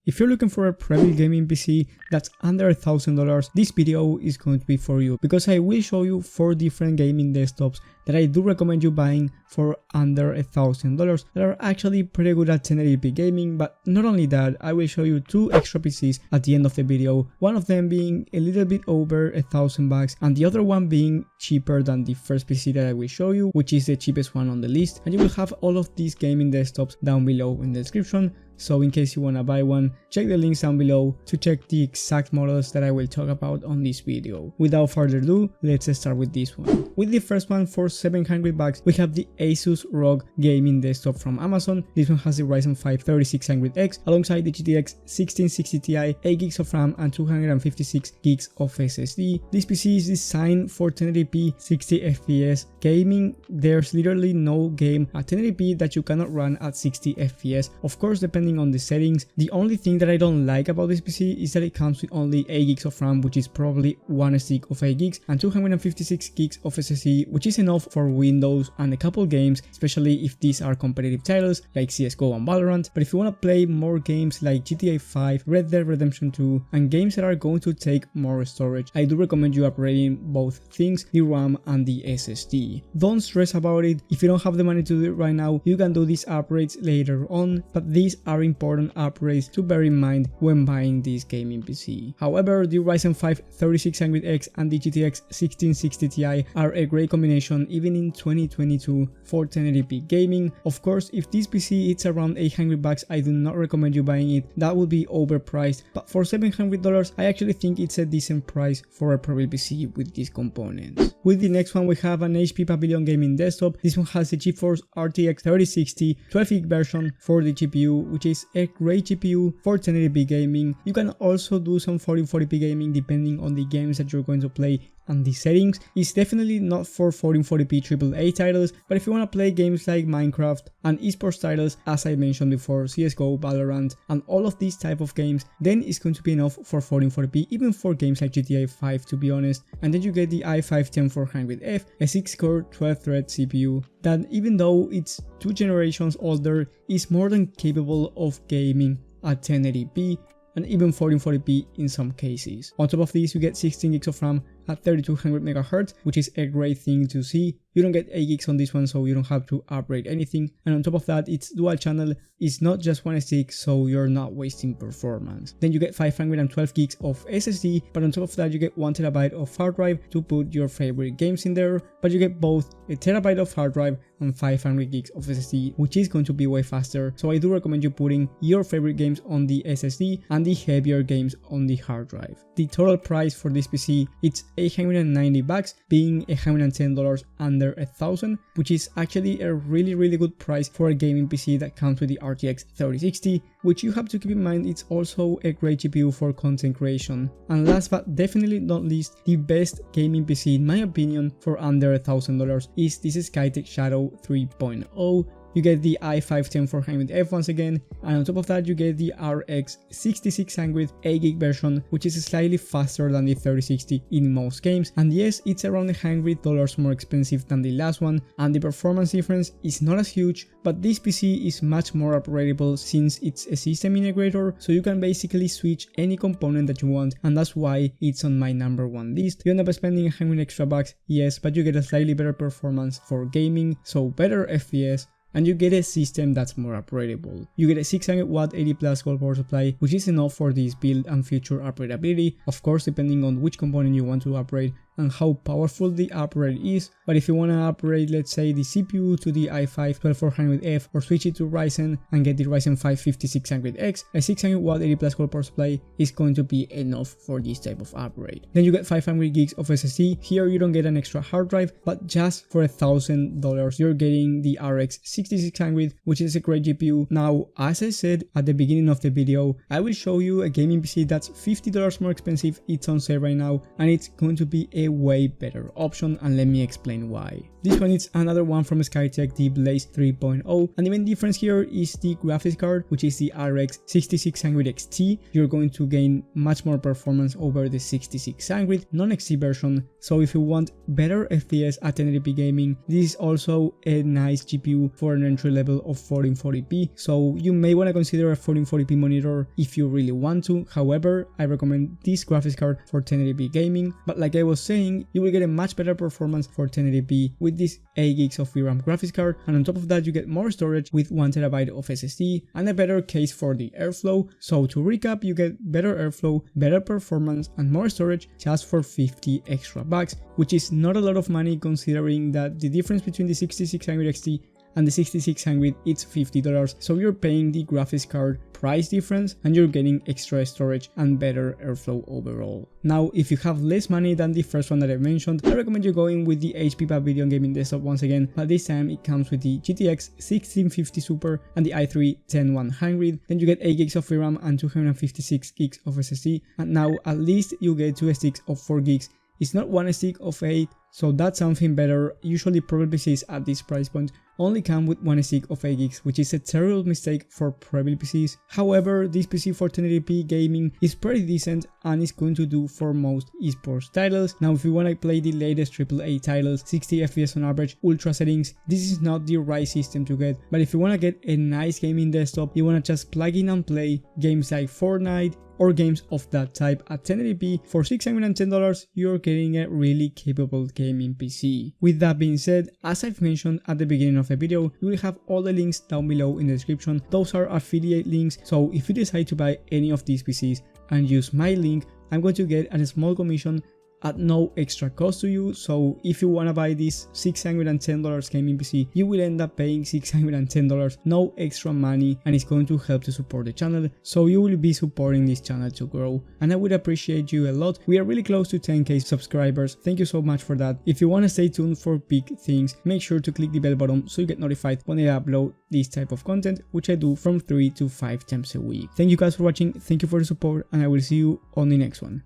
If you're looking for a Prebuilt gaming PC that's under $1,000, this video is going to be for you, because I will show you 4 different gaming desktops that I do recommend you buying for under $1,000 that are actually pretty good at 1080p gaming. But not only that, I will show you 2 extra PCs at the end of the video, one of them being a little bit over $1,000 and the other one being cheaper than the first PC that I will show you, which is the cheapest one on the list. And you will have all of these gaming desktops down below in the description. So in case you want to buy one, check the links down below to check the exact models that I will talk about on this video. Without further ado, let's start with this one. With the first one, for $700, we have the Asus ROG Gaming Desktop from Amazon. This one has the Ryzen 5 3600X alongside the GTX 1660 Ti, 8GB of RAM and 256GB of SSD. This PC is designed for 1080p 60fps gaming. There's literally no game at 1080p that you cannot run at 60fps. Of course, depending on the settings. The only thing that I don't like about this PC is that it comes with only 8GB of RAM, which is probably one stick of 8GB, and 256GB of SSD, which is enough for Windows and a couple games, especially if these are competitive titles like CSGO and Valorant. But if you want to play more games like GTA 5, Red Dead Redemption 2, and games that are going to take more storage, I do recommend you upgrading both things, the RAM and the SSD. Don't stress about it. If you don't have the money to do it right now, you can do these upgrades later on, but these are important upgrades to bear in mind when buying this gaming PC. However, the Ryzen 5 3600X and the GTX 1660 Ti are a great combination even in 2022 for 1080p gaming. Of course, if this PC is around $800, I do not recommend you buying it. That would be overpriced, but for $700, I actually think it's a decent price for a Prebuilt PC with these components. With the next one, we have an HP Pavilion gaming desktop. This one has the GeForce RTX 3060 12GB version for the GPU, which is a great GPU for 1080p gaming. You can also do some 1440p gaming depending on the games that you're going to play, and the settings is definitely not for 1440p AAA titles, but if you want to play games like Minecraft and esports titles, as I mentioned before, CSGO, Valorant, and all of these type of games, then it's going to be enough for 1440p, even for games like GTA 5 to be honest. And then you get the i5-10400F, a 6-core 12-thread CPU that, even though it's 2 generations older, is more than capable of gaming at 1080p and even 1440p in some cases. On top of this, you get 16GB of RAM at 3200MHz, which is a great thing to see. You don't get 8GB on this one, so you don't have to upgrade anything. And on top of that, it's dual channel, it's not just one stick, so you're not wasting performance. Then you get 512GB of SSD, but on top of that, you get 1TB of hard drive to put your favorite games in there. But you get both a TB of hard drive and 500GB of SSD, which is going to be way faster. So I do recommend you putting your favorite games on the SSD and the heavier games on the hard drive. The total price for this PC, it's $890, being $110 under $1,000, which is actually a really good price for a gaming PC that comes with the RTX 3060, which you have to keep in mind it's also a great GPU for content creation. And last but definitely not least, the best gaming PC in my opinion for under $1,000 is this Skytech Shadow 3.0. You get the i5-10400F once again, and on top of that you get the RX 6600 8GB version, which is slightly faster than the 3060 in most games. And yes, it's around $100 more expensive than the last one, and the performance difference is not as huge, but this PC is much more upgradable since it's a system integrator, so you can basically switch any component that you want, and that's why it's on my #1 list. You end up spending $100 extra, yes, but you get a slightly better performance for gaming, so better FPS, and you get a system that's more upgradable. You get a 600W 80+ gold power supply, which is enough for this build and future upgradability, of course depending on which component you want to upgrade and how powerful the upgrade is. But if you want to upgrade, let's say, the CPU to the i5-12400F or switch it to Ryzen and get the Ryzen 5 5600X, a 600W 80+ gold power supply is going to be enough for this type of upgrade. Then you get 500GB of SSD. Here you don't get an extra hard drive, but just for $1,000 you're getting the RX 6600, which is a great GPU. Now, as I said at the beginning of the video, I will show you a gaming PC that's $50 more expensive. It's on sale right now, and it's going to be a a way better option, and let me explain why. This one is another one from Skytech, the Blaze 3.0, and the main difference here is the graphics card, which is the RX 6600 XT. You're going to gain much more performance over the 6600 non-XT version, so if you want better FPS at 1080p gaming, this is also a nice GPU for an entry level of 1440p, so you may want to consider a 1440p monitor if you really want to. However, I recommend this graphics card for 1080p gaming, but like I was saying, you will get a much better performance for 1080p with this 8GB of VRAM graphics card, and on top of that you get more storage with 1TB of SSD and a better case for the airflow. So to recap, you get better airflow, better performance and more storage just for 50 extra bucks, which is not a lot of money considering that the difference between the 6600 XT and the 6600 it's $50, so you're paying the graphics card price difference and you're getting extra storage and better airflow overall. Now, if you have less money than the first one that I mentioned, I recommend you going with the HP Pavilion Gaming Desktop once again, but this time it comes with the GTX 1650 Super and the i3 10100. Then you get 8GB of VRAM and 256GB of SSD, and now at least you get 2 sticks of 4GB. It's not one stick of 8, so that's something better. Usually Prebuilt PCs at this price point only come with one stick of 8GB, which is a terrible mistake for Prebuilt PCs. However, this PC for 1080p gaming is pretty decent and is going to do for most esports titles. Now, if you want to play the latest AAA titles, 60 FPS on average, ultra settings, this is not the right system to get. But if you want to get a nice gaming desktop, you want to just plug in and play games like Fortnite or games of that type at 1080p, for $610 you're getting a really capable gaming PC. With that being said, as I've mentioned at the beginning of the video, you will have all the links down below in the description. Those are affiliate links, so if you decide to buy any of these PCs and use my link, I'm going to get a small commission at no extra cost to you. So if you want to buy this $610 gaming PC, you will end up paying $610, no extra money, and it's going to help to support the channel, so you will be supporting this channel to grow, and I would appreciate you a lot. We are really close to 10k subscribers. Thank you so much for that. If you want to stay tuned for big things, make sure to click the bell button so you get notified when I upload this type of content, which I do from 3 to 5 times a week. Thank you guys for watching, thank you for the support, and I will see you on the next one.